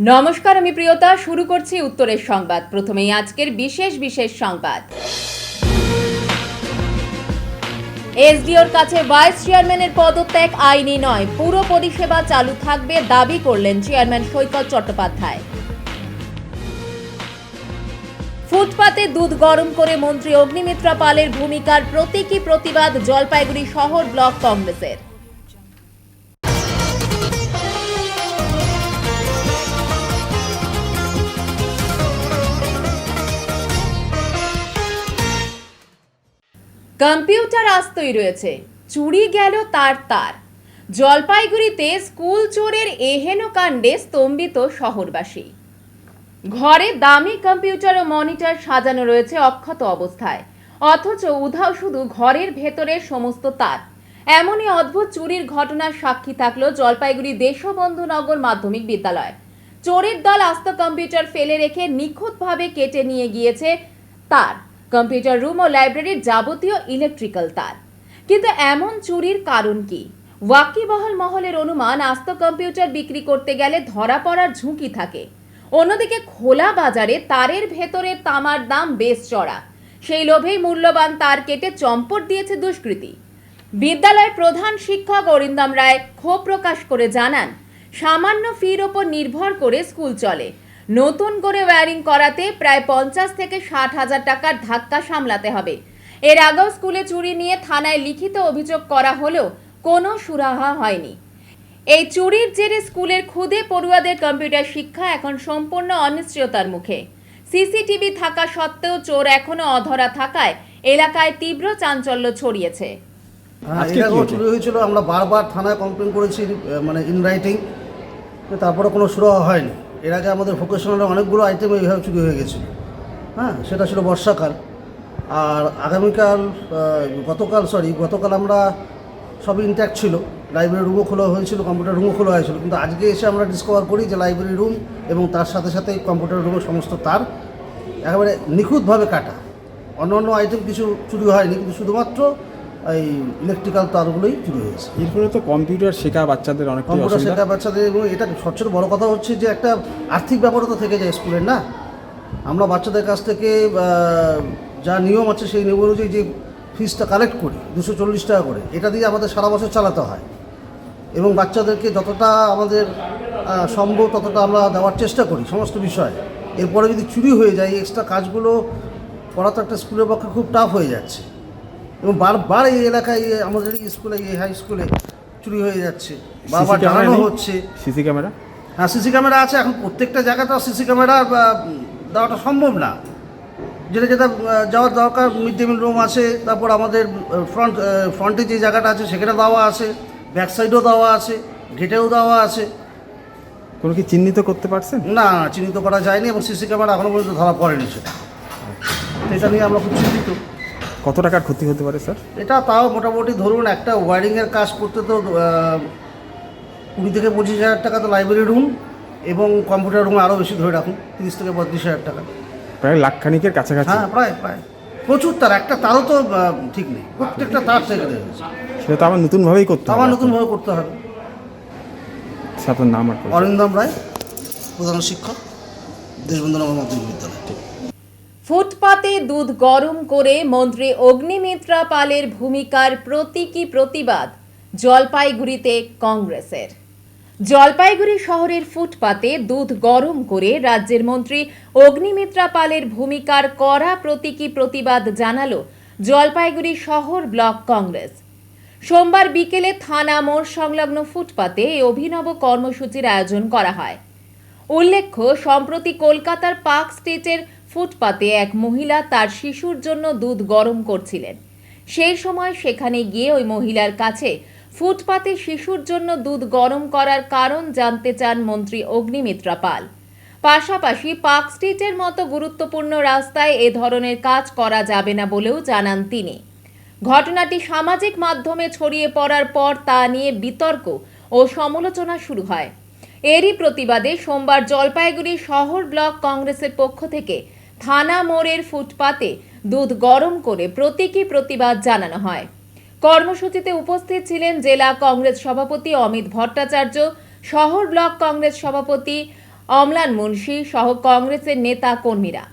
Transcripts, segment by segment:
নমস্কার, আমি প্রিয়তা। শুরু করছি উত্তরের সংবাদ। প্রথমেই আজকের বিশেষ সংবাদ। এসডিওর কাছে ভাইস চেয়ারম্যানের পদত্যাগ আইনি নয়, পুরো পরিষেবা চালু থাকবে দাবি করলেন চেয়ারম্যান সৈকত চট্টোপাধ্যায়। ফুটপাতে দুধ গরম করে মন্ত্রী অগ্নিমিত্রা পালের ভূমিকার প্রতীকী প্রতিবাদ জলপাইগুড়ি শহর ব্লক কংগ্রেসের। কম্পিউটার আস্তই রয়েছে, চুরি গেল তার। জলপাইগুড়িতে স্কুল চোরের এহেন কাণ্ডে স্তম্ভিত শহরবাসী। ঘরে দামি কম্পিউটার ও মনিটর সাজানো রয়েছে অক্ষত অবস্থায়, অথচ উধাও শুধু ঘরের ভেতরের সমস্ত তার। এমনই অদ্ভুত চুরির ঘটনার সাক্ষী থাকলো জলপাইগুড়ি দেশবন্ধু নগর মাধ্যমিক বিদ্যালয়। চোরের দল আস্ত কম্পিউটার ফেলে রেখে নিখুঁতভাবে কেটে নিয়ে গিয়েছে তার, কম্পিউটার রুম ও লাইব্রেরির যাবতীয় ইলেকট্রিক্যাল তার। কিন্তু এমন চুরির কারণ কি? ওয়াকিবহাল মহলের অনুমান, আস্ত কম্পিউটার বিক্রি করতে গেলে ধরা পড়ার ঝুঁকি থাকে। অন্যদিকে খোলা বাজারে তারের ভেতরের তামার দাম বেশ চড়া, সেই লোভেই মূল্যবান তার কেটে চম্পট দিয়েছে দুষ্কৃতী। বিদ্যালয়ের প্রধান শিক্ষক অরিন্দম রায় ক্ষোভ প্রকাশ করে জানান, সামান্য ফির ওপর নির্ভর করে স্কুল চলে। নতুন করে ওয়্যারিং করাতে প্রায় 50 থেকে 60 হাজার টাকার ধাক্কা সামলাতে হবে। এর আগেও স্কুলে চুরি নিয়ে থানায় লিখিত অভিযোগ করা হলেও কোনো সুরাহা হয়নি। এই চুরির জেরে স্কুলের ক্ষুদে পড়ুয়াদের কম্পিউটার শিক্ষা এখন সম্পূর্ণ অনিশ্চয়তার মুখে। সিসিটিভি থাকা সত্ত্বেও চোর এখনো অধরা থাকায় এলাকায় তীব্র চাঞ্চল্য ছড়িয়েছে। চুরি হয়েছিল, আমরা বারবার থানায় কমপ্লেন করেছি, মানে ইন রাইটিং, তারপরে কোনো সুরাহা হয়নি। এর আগে আমাদের ভোকেশনালে অনেকগুলো আইটেম এইভাবে চুরি হয়ে গেছিলো। সেটা ছিল বর্ষাকাল। আর গতকাল আমরা সবই ইনট্যাক্ট ছিল। লাইব্রেরি রুমও খোলা হয়েছিল, কম্পিউটার রুমও খোলা হয়েছিল, কিন্তু আজকে এসে আমরা ডিসকভার করি যে লাইব্রেরি রুম এবং তার সাথে সাথে কম্পিউটার রুমের সমস্ত তার একেবারে নিখুঁতভাবে কাটা। অন্য আইটেম কিছু চুরি হয়নি, কিন্তু শুধুমাত্র এই ইলেকট্রিক্যাল তারগুলোই চুরি হয়েছে। এরপরে তো কম্পিউটার শেখা বাচ্চাদের এবং এটা সবচেয়ে বড় কথা হচ্ছে যে একটা আর্থিক ব্যাপারও তো থেকে যায় স্কুলের, না? আমরা বাচ্চাদের কাছ থেকে যা নিয়ম আছে সেই নিয়ম অনুযায়ী যে ফিসটা কালেক্ট করি 240 টাকা করে, এটা দিয়ে আমাদের সারা বছর চালাতে হয় এবং বাচ্চাদেরকে যতটা আমাদের সম্ভব ততটা আমরা দেওয়ার চেষ্টা করি সমস্ত বিষয়ে। এরপরে যদি চুরি হয়ে যায়, এক্সট্রা কাজগুলো করা তো একটা স্কুলের পক্ষে খুব টাফ হয়ে যাচ্ছে এবং বারবার এই এলাকায় আমাদের স্কুলে, এই হাই স্কুলে চুরি হয়ে যাচ্ছে, বারবার জানানো হচ্ছে। CC camera? হ্যাঁ, সিসি ক্যামেরা আছে। এখন প্রত্যেকটা জায়গাতে সিসি ক্যামেরা দেওয়াটা সম্ভব না। যেটা যাওয়ার দরকার, মিড ডে মিল রুম আছে, তারপর আমাদের ফ্রন্টে যে জায়গাটা আছে সেখানে দেওয়া আছে, ব্যাক সাইডেও দেওয়া আছে, গেটেও দেওয়া আছে। কোনো কি চিহ্নিত করতে পারছেন? না, চিহ্নিত করা যায়নি এবং সিসি ক্যামেরা এখনও পর্যন্ত ধরা পড়েনি সেটা। এটা নিয়ে আমরা খুব চিন্তিত। কত টাকার ক্ষতি হতে পারে স্যার? এটা তাও মোটামুটি ধরুন, একটা ওয়্যারিংয়ের কাজ করতে তো 20 থেকে 25 হাজার টাকা তো লাইব্রেরি রুম এবং কম্পিউটার রুম আরও বেশি ধরে রাখুন, 30 থেকে 35 হাজার টাকা। প্রায় লাখখানিকের কাছাকাছি। হ্যাঁ, প্রায় প্রচুর তার। একটা তারও তো ঠিক নেই, প্রত্যেকটা তার থেকে রয়েছে। সেটা তো আবার নতুনভাবেই করতে হবে। নতুনভাবে করতে হবে। আপনার নাম? অরিন্দম রায়, প্রধান শিক্ষক, দেশবন্ধু নগর মাধ্যমিক বিদ্যালয়। ফুটপাতে দুধ গরম করে মন্ত্রী অগ্নিমিত্রা পালের ভূমিকার প্রতীকী প্রতিবাদ জলপাইগুড়িতে কংগ্রেসের। জলপাইগুড়ি শহরের ফুটপাতে দুধ গরম করে রাজ্যের মন্ত্রী অগ্নিমিত্রা পালের ভূমিকার কড়া প্রতীকী প্রতিবাদ জানালো জলপাইগুড়ি শহর ব্লক কংগ্রেস। সোমবার বিকেলে থানা মোড় সংলগ্ন ফুটপাতে এই অভিনব কর্মসূচির আয়োজন করা হয়। উল্লেখ্য, সম্প্রতি কলকাতার পার্ক স্ট্রিটের ফুটপাতে এক মহিলা তার শিশুর জন্য দুধ গরম করছিলেন। সেই সময় সেখানে গিয়ে ওই মহিলার কাছে ফুটপাতে শিশুর জন্য দুধ গরম করার কারণ জানতে চান মন্ত্রী অগ্নিমিত্রা পাল। পাশাপাশি পার্ক স্ট্রিটের মতো গুরুত্বপূর্ণ রাস্তায় এ ধরনের কাজ করা যাবে না বলেও জানান তিনি। ঘটনাটি সামাজিক মাধ্যমে ছড়িয়ে পড়ার পর তা নিয়ে বিতর্ক ও সমালোচনা শুরু হয়। এরই প্রতিবাদে সোমবার জলপাইগুড়ি শহর ব্লক কংগ্রেসের পক্ষ থেকে থানা মোড়ের ফুটপাতে দুধ গরম করে প্রতীকী প্রতিবাদ জানানো হয়। কর্মসূচিতে উপস্থিত ছিলেন জেলা কংগ্রেস সভাপতি অমিত ভট্টাচার্য, শহর ব্লক কংগ্রেস সভাপতি অমলান মুন্সি সহ কংগ্রেসের নেতা কর্মীরা।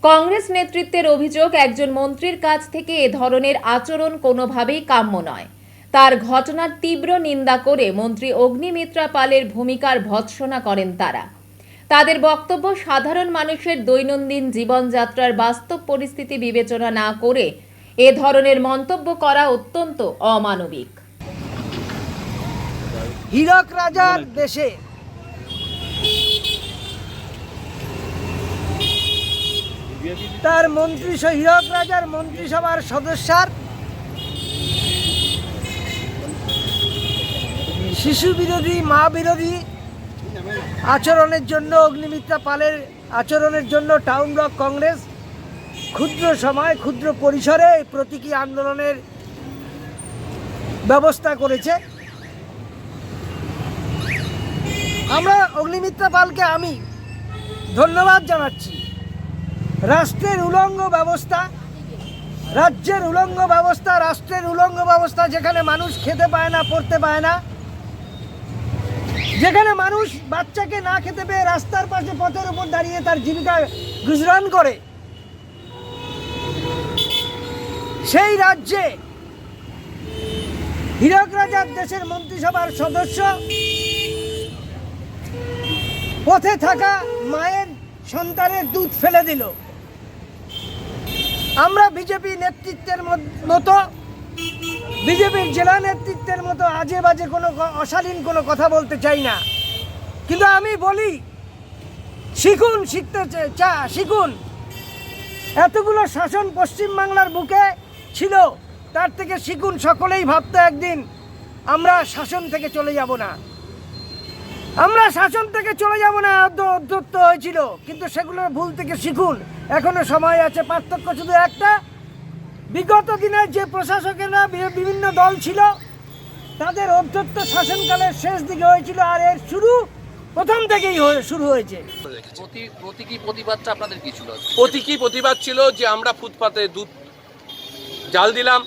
কংগ্রেস নেতৃত্বের অভিযোগ, একজন মন্ত্রীর কাছ থেকে এ ধরনের আচরণ কোনোভাবেই কাম্য নয়। তার ঘটনার তীব্র নিন্দা করে মন্ত্রী অগ্নিমিত্রা পালের ভূমিকার ভৎসনা করেন তারা। তাদের বক্তব্য, সাধারণ মানুষের দৈনন্দিন জীবনযাত্রার বাস্তব পরিস্থিতি বিবেচনা না করে এ ধরনের মন্তব্য করা অত্যন্ত অমানবিক। হীরক রাজার দেশে তার হীরক রাজার মন্ত্রিসভার সদস্যার শিশু বিরোধী, মা বিরোধী আচরণের জন্য, অগ্নিমিত্রা পালের আচরণের জন্য টাউন ব্লক কংগ্রেস ক্ষুদ্র সময়, ক্ষুদ্র পরিসরে এই প্রতীকী আন্দোলনের ব্যবস্থা করেছে। আমরা অগ্নিমিত্রা পালকে আমি ধন্যবাদ জানাচ্ছি। রাষ্ট্রের উলঙ্গ ব্যবস্থা, রাজ্যের উলঙ্গ ব্যবস্থা, রাষ্ট্রের উলঙ্গ ব্যবস্থা, যেখানে মানুষ খেতে পায় না, পড়তে পায় না, যেখানে মানুষ বাচ্চাকে না খেতে পেয়ে রাস্তার পাশে পথের উপর দাঁড়িয়ে তার জীবিকা গুজরান করে, সেই রাজ্যে হীরক রাজার দেশের মন্ত্রিসভার সদস্য পথে থাকা মায়ের সন্তানের দুধ ফেলে দিল। আমরা বিজেপি নেতৃত্বের মতো, বিজেপির জেলা নেতৃত্বের মতো আজে বাজে কোনো অশালীন কোনো কথা বলতে চাই না, কিন্তু আমি বলি শিখুন, শিখুন। এতগুলো শাসন পশ্চিমবাংলার বুকে ছিল, তার থেকে শিখুন। সকলেই ভাবতো একদিন আমরা শাসন থেকে চলে যাব না, আমরা শাসন থেকে চলে যাব না, অধ্যত্ত হয়েছিল, কিন্তু সেগুলো ভুল থেকে শিখুন। এখনো সময় আছে। পার্থক্য শুধু একটা, বিগত দিনে যে প্রশাসকেরা বিভিন্ন দল ছিল তাদের অধ্যত্ত শাসনকালের শেষ দিকে হয়েছিল, আর এর শুরু প্রথম থেকেই শুরু হয়েছে। প্রতীকী প্রতিবাদটা আপনাদের কি ছিল? প্রতীকী প্রতিবাদ ছিল যে আমরা ফুটপাতে দুধ জাল দিলাম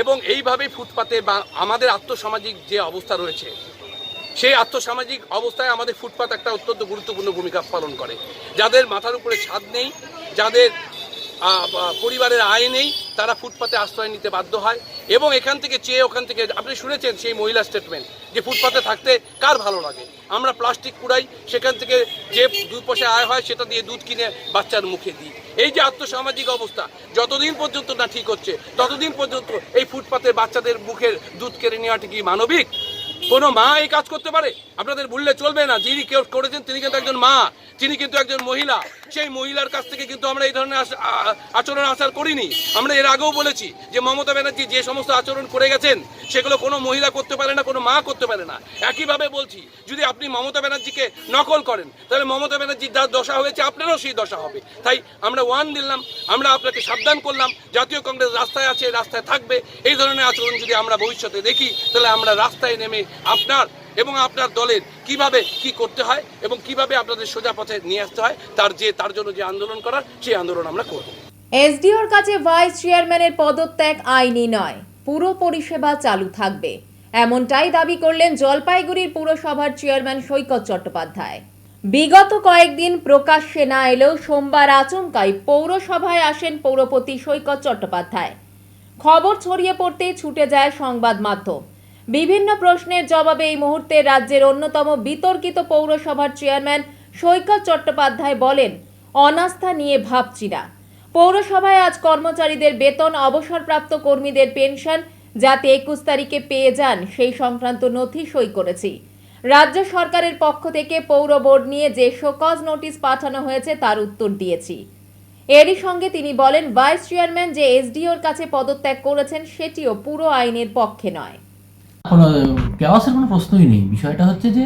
এবং এইভাবেই ফুটপাতে আমাদের আর্থসামাজিক যে অবস্থা রয়েছে, সেই আর্থসামাজিক অবস্থায় আমাদের ফুটপাত একটা অত্যন্ত গুরুত্বপূর্ণ ভূমিকা পালন করে। যাদের মাথার উপরে ছাদ নেই, যাদের পরিবারের আয় নেই, তারা ফুটপাতে আশ্রয় নিতে বাধ্য হয়। এবং এখান থেকে চেয়ে ওখান থেকে, আপনি শুনেছেন সেই মহিলা স্টেটমেন্ট, যে ফুটপাতে থাকতে কার ভালো লাগে, আমরা প্লাস্টিক কুড়াই, সেখান থেকে যে 2 পয়সা আয় হয় সেটা দিয়ে দুধ কিনে বাচ্চার মুখে দিই। এই যে আর্থসামাজিক অবস্থা যতদিন পর্যন্ত না ঠিক হচ্ছে, ততদিন পর্যন্ত এই ফুটপাতে বাচ্চাদের মুখের দুধ কেড়ে নেওয়াটা কি মানবিক? কোনো মা এই কাজ করতে পারে? আপনাদের ভুললে চলবে না। যিনি কেউ করেছেন তিনি কিন্তু একজন মা, তিনি কিন্তু একজন মহিলা। সেই মহিলার কাছ থেকে কিন্তু আমরা এই ধরনের আচরণ আশা করিনি। আমরা এর আগেও বলেছি যে মমতা ব্যানার্জি যে সমস্ত আচরণ করে গেছেন সেগুলো কোনো মহিলা করতে পারে না, কোনো মা করতে পারে না। একইভাবে বলছি, যদি আপনি মমতা ব্যানার্জিকে নকল করেন তাহলে মমতা ব্যানার্জির যা দশা হয়েছে আপনারও সেই দশা হবে। তাই আমরা ওয়ার্ন দিলাম, আমরা আপনাকে সাবধান করলাম, জাতীয় কংগ্রেস রাস্তায় আছে, রাস্তায় থাকবে। এই ধরনের আচরণ যদি আমরা ভবিষ্যতে দেখি তাহলে আমরা রাস্তায় নেমে আপনার এবং আপনার দলের কিভাবে কি করতে হয় এবং কিভাবে আপনাদের সোজা পথে নিয়ে আসতে হয় তার জন্য যে আন্দোলন করার, সেই আন্দোলন আমরা করব। এসডিওর কাছে ভাইস চেয়ারম্যানের পদত্যাগ আইনি নয়, পুরো পরিষেবা চালু থাকবে, এমনটাই দাবি করলেন জলপাইগুড়ির পুরসভার চেয়ারম্যান সৈকত চট্টোপাধ্যায়। বিগত কয়েকদিন প্রকাশ্যে না এলেও সোমবার আচমকাই পৌরসভায় আসেন পৌরপতি সৈকত চট্টোপাধ্যায়। খবর ছড়িয়ে পড়তেই ছুটে যায় সংবাদ মাধ্যম। বিভিন্ন প্রশ্নের জবাবে এই মুহূর্তে রাজ্যের অন্যতম বিতর্কিত পৌরসভার চেয়ারম্যান সৈকত চট্টোপাধ্যায় বলেন, অনাস্থা নিয়ে ভাবছি না। পৌরসভায় আজ কর্মচারীদের বেতন, অবসরপ্রাপ্ত কর্মীদের পেনশন যাতে 21 তারিখে পেয়ে যান সেই সংক্রান্ত নথি সই করেছি। রাজ্য সরকারের পক্ষ থেকে পৌর বোর্ড নিয়ে যে শোকজ নোটিশ পাঠানো হয়েছে তার উত্তর দিয়েছি। এরই সঙ্গে তিনি বলেন, ভাইস চেয়ারম্যান যে এসডিওর কাছে পদত্যাগ করেছেন সেটিও পুরো আইনের পক্ষে নয়। কোনো কেওয়াসের কোনো প্রশ্নই নেই। বিষয়টা হচ্ছে যে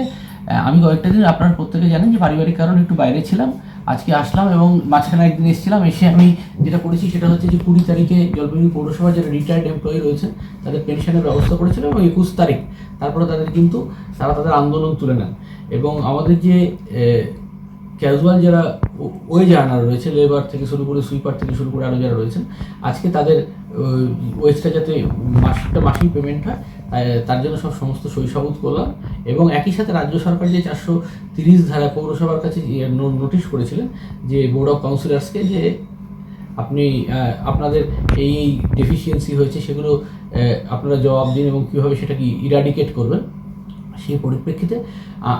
আমি কয়েকটা দিন, আপনারা প্রত্যেকে জানেন যে পারিবারিক কারণে একটু বাইরে ছিলাম, আজকে আসলাম এবং মাঝখানে একদিন এসেছিলাম। এসে আমি যেটা করেছি সেটা হচ্ছে যে 20 তারিখে জলপাইগুড়ি পৌরসভার যারা রিটায়ার্ড এমপ্লয়ি রয়েছে তাদের পেনশনের ব্যবস্থা করেছিল এবং 21 তারিখ তারপরে তাদের কিন্তু তাদের আন্দোলন তুলে নেন। এবং আমাদের যে ক্যাজুয়াল যারা ওয়েজ আর্নার রয়েছে, লেবার থেকে শুরু করে সুইপার থেকে শুরু করে আরও যারা রয়েছেন, আজকে তাদের ওয়েজটা যাতে মাসিক পেমেন্ট হয় তার জন্য সমস্ত সই-সাবুত করলাম এবং একই সাথে রাজ্য সরকার যে 430 ধারা পৌরসভার কাছে নোটিশ করেছিলেন যে বোর্ড অফ কাউন্সিলর্সকে যে আপনি আপনাদের এই ডেফিসিয়েন্সি হয়েছে সেগুলো আপনারা জবাব দিন এবং কীভাবে সেটাকে ইরাডিকেট করবেন। সেই পরিপ্রেক্ষিতে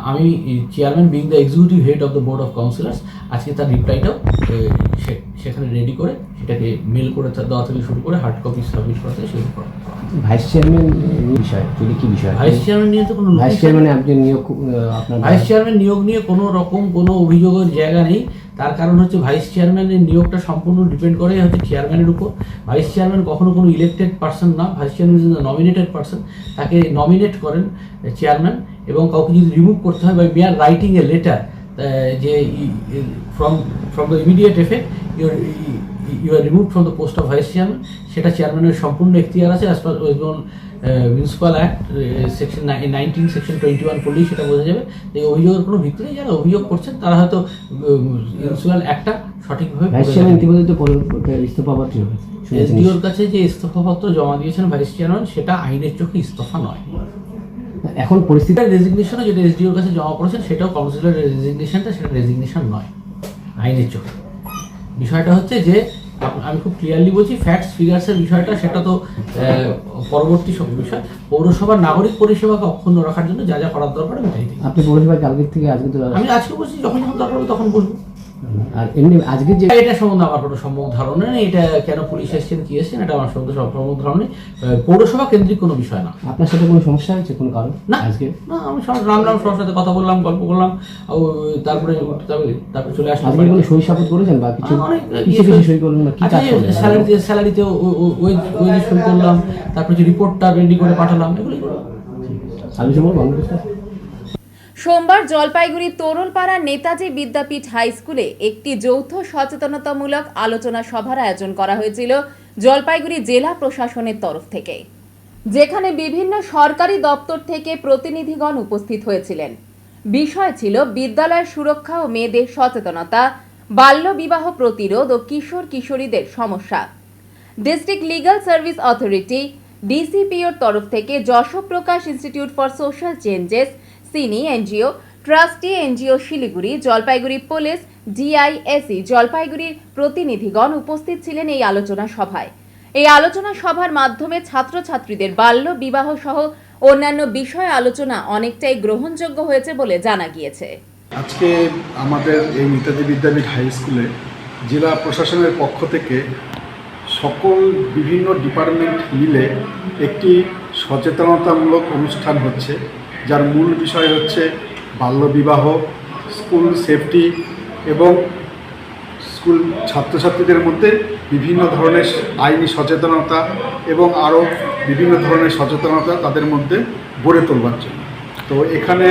আমি chairman being the executive head of the board of councillors আজকে তার রিপ্লাইটাও সেখানে রেডি করে সেটাকে মেল করে দেওয়া থেকে শুরু করে হার্ড কপি সাবমিট করা থেকে শুরু করা। ভাইস চেয়ারম্যান বিষয় যদি কি বিষয় ভাইস চেয়ারম্যান নিয়ে তো কোনো ভাইস চেয়ারম্যান আপনি নিয়োগ আপনার ভাইস চেয়ারম্যান নিয়োগ নিয়ে কোনো রকম কোনো অভিযোগের জায়গা নেই। তার কারণ হচ্ছে ভাইস চেয়ারম্যানের নিয়োগটা সম্পূর্ণ ডিপেন্ড করে হচ্ছে চেয়ারম্যানের উপর। ভাইস চেয়ারম্যান কখনো কোনো ইলেক্টেড পার্সন না, vice chairman is nominated person. তাকে নমিনেট করেন চেয়ারম্যান এবং কাউকে যদি রিমুভ করতে হয় by mere writing a letter যে from the immediate effect you are remove from the post of vice chairman, সেটা চেয়ারম্যানের সম্পূর্ণ এখতিয়ার আছে। As per municipal act section 19 section 21 পড়লেই সেটা বোঝা যাবে। এই অভিযোগের কোনো ভিত্তি নেই। যারা অভিযোগ করছেন তারা হয়তো মিউনিসিপ্যাল অ্যাক্টটা সঠিকভাবে ভাইস চেয়ারম্যান ইতিমধ্যে তো ইস্তফাপত্র এসডিওর কাছে যে ইস্তফাপত্র জমা দিয়েছেন ভাইস চেয়ারম্যান সেটা আইনের চোখে ইস্তফা নয়। এখন পরিস্থিতি রেজিগনেশনও যেটা এসডিওর কাছে জমা পড়েছেন সেটাও কাউন্সিলর রেজিগনেশনটা সেটা রেজিগনেশন নয় আইনের চোখে। বিষয়টা হচ্ছে যে আমি খুব ক্লিয়ারলি বলছি ফ্যাক্টস ফিগার্সের বিষয়টা সেটা তো পরবর্তী সব বিষয়। পৌরসভার নাগরিক পরিষেবাকে অক্ষুণ্ণ রাখার জন্য যা যা করার দরকার আমি তাই দিই। আপনি পৌরসভায় কালকের থেকে আজকে তো আমি আজকে বলছি যখন যখন দরকার হবে তখন বলবো। আর এমনি আজকে যে এটা সম্বন্ধে আমার কোনো সম্যক ধারণা নেই। এটা কেন পুলিশ এসেছেন কি এসেছেন এটা আমার সম্বন্ধে সম্যক ধারণা নেই। পৌরসভা কেন্দ্রিক কোনো বিষয় না। আপনার সাথে কোনো সমস্যা হয়েছে কোনো কারণ না আজকে? না, আমি রামরাম সবার সাথে কথা বললাম, গল্প করলাম, তারপরে চলে আসলাম। আজকে কোনো সই সাবুত করেছেন বা কিছু কিছু সই করলেন না? কি কাজ করলেন? স্যালারিতে ওই সই করলাম, তারপরে যে রিপোর্টটা রেডি করে পাঠালাম, এগুলোই করলাম। আমি কিছু বলবো? সোমবার জলপাইগুড়ি তোরলপাড়া নেতাজি বিদ্যাপীঠ হাই স্কুলে একটি যৌথ সচেতনতামূলক আলোচনা সভার আয়োজন করা হয়েছিল জলপাইগুড়ি জেলা প্রশাসনের তরফ থেকে, যেখানে বিভিন্ন সরকারি দপ্তর থেকে প্রতিনিধিগণ উপস্থিত হয়েছিলেন। বিষয় ছিল বিদ্যালয়ের সুরক্ষা ও মেয়েদের সচেতনতা, বাল্যবিবাহ প্রতিরোধ ও কিশোর কিশোরীদের সমস্যা। ডিস্ট্রিক্ট লিগ্যাল সার্ভিস অথরিটি ডিসিপিওর তরফ থেকে Jashprakash institute for social changes, CINI NGO, trustee NGO Siliguri, Jalpaiguri police, DIAC জলপাইগুড়ির প্রতিনিধিগণ উপস্থিত ছিলেন এই আলোচনা সভায়। এই আলোচনা সভার মাধ্যমে ছাত্রছাত্রীদের বাল্য বিবাহ সহ অন্যান্য বিষয় আলোচনা অনেকটাই গ্রহণযোগ্য হয়েছে বলে জানা গিয়েছে। আজকে আমাদের এই নেতাজি বিদ্যাপীঠ হাই স্কুলে জেলা প্রশাসনের পক্ষ থেকে সকল বিভিন্ন ডিপার্টমেন্ট মিলে একটি সচেতনতামূলক অনুষ্ঠান হচ্ছে, যার মূল বিষয় হচ্ছে বাল্যবিবাহ, স্কুল সেফটি এবং স্কুল ছাত্রছাত্রীদের মধ্যে বিভিন্ন ধরনের আইনি সচেতনতা এবং আরও বিভিন্ন ধরনের সচেতনতা তাদের মধ্যে গড়ে তোলবার জন্য। তো এখানে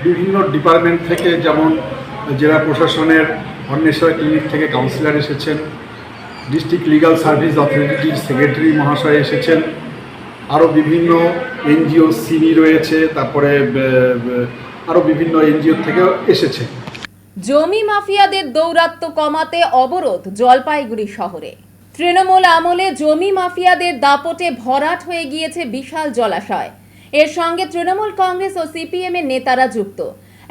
বিভিন্ন ডিপার্টমেন্ট থেকে, যেমন জেলা প্রশাসনের অন্বেষণ ক্লিনিক থেকে কাউন্সিলর এসেছেন, ডিস্ট্রিক্ট লিগ্যাল সার্ভিস অথরিটির সেক্রেটারি মহাশয় এসেছেন, আরও বিভিন্ন এনজিও সিনি রয়েছে, তারপরে আরও বিভিন্ন এনজিও থেকেও এসেছে। জমি মাফিয়াদের দৌরাত্ম্য কমাতে অবরোধ জলপাইগুড়ি শহরে। তৃণমূল আমলে জমি মাফিয়াদের দাপটে ভরাট হয়ে গিয়েছে বিশাল জলাশয়। এর সঙ্গে তৃণমূল কংগ্রেস ও সিপিএম এর নেতারা যুক্ত।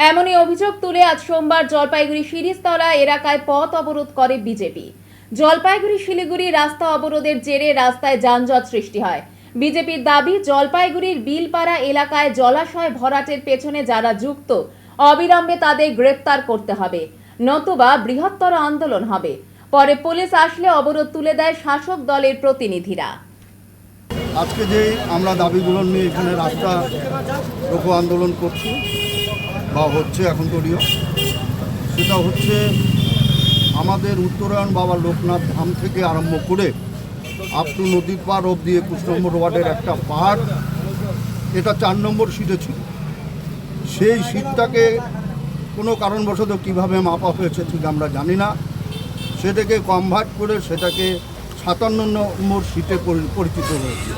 এমনই অভিযোগ তুলে আজ সোমবার জলপাইগুড়ি শিরিষতলা এলাকায় পথ অবরোধ করে বিজেপি। জলপাইগুড়ি শিলিগুড়ি রাস্তা অবরোধের জেরে রাস্তায় যানজট সৃষ্টি হয়। বিজেপির দাবি, জলপাইগুড়ির বিলপাড়া এলাকায় জলাশয় ভরাটের পেছনে যারা যুক্ত অবিলম্বে তাদের গ্রেপ্তার করতে হবে, নতুবা বৃহত্তর আন্দোলন হবে। পরে পুলিশ আসলে অবরোধ তুলে দেয় শাসক দলের প্রতিনিধিরা। আজকে যে আমরা দাবিগুলো নিয়ে এখানে রাস্তা রোকো আন্দোলন করছি বা হচ্ছে এখন তৈরিও, সেটা হচ্ছে আমাদের উত্তরায়ণ বাবা লোকনাথ ধাম থেকে আরম্ভ করে আপ টু নদীর পার অবধি 21 নম্বর ওয়ার্ডের একটা পাহাড়, এটা 4 নম্বর সিটে ছিল। সেই সিটটাকে কোনো কারণবশত কীভাবে মাপা হয়েছে ঠিক আমরা জানি না, সেটাকে কনভার্ট করে সেটাকে 57 নম্বর সিটে পরিচিত হয়েছে।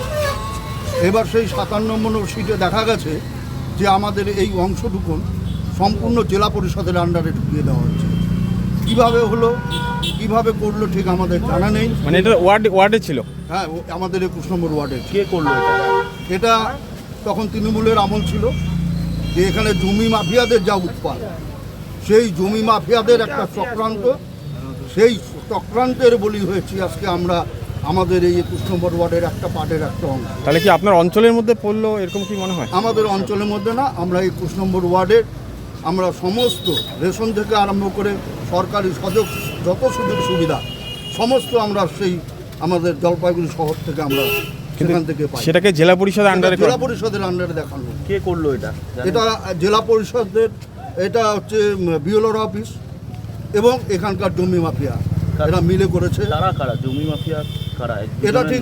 এবার সেই 57 নম্বর সিটে দেখা গেছে যে আমাদের এই অংশটুকু সম্পূর্ণ জেলা পরিষদের আন্ডারে ঢুকিয়ে দেওয়া হয়েছে। কীভাবে হলো, কীভাবে করলো ঠিক আমাদের জানা নেই। মানে এটা ওয়ার্ডে ছিল? হ্যাঁ, আমাদের 21 নম্বর ওয়ার্ডে। কে করলো এটা? এটা তখন তৃণমূলের আমল ছিল যে এখানে জমি মাফিয়াদের যা উৎপাদ, সেই জমি মাফিয়াদের একটা চক্রান্ত, সেই চক্রান্তের বলি হয়েছি আজকে আমরা আমাদের এই 21 নম্বর ওয়ার্ডের একটা পার্টের একটা অংশ। তাহলে কি আপনার অঞ্চলের মধ্যে পড়লো এরকম কি মনে হয়? আমাদের অঞ্চলের মধ্যে না, আমরা 21 নম্বর ওয়ার্ডের আমরা সমস্ত রেশন থেকে আরম্ভ করে সরকারি যত সুযোগ সুবিধা সমস্ত আমরা সেই আমাদের জলপাইগুড়ি শহর থেকে আমরা সেখান থেকে পাই। সেটাকে জেলা পরিষদের আন্ডারে, জেলা পরিষদের আন্ডারে দেখানো। কে করলো এটা? এটা জেলা পরিষদের, এটা হচ্ছে বিএলওর অফিস এবং এখানকার জমি মাফিয়া এরা মিলে করেছে। তারা কারা? জমি মাফিয়া কারা? এটা ঠিক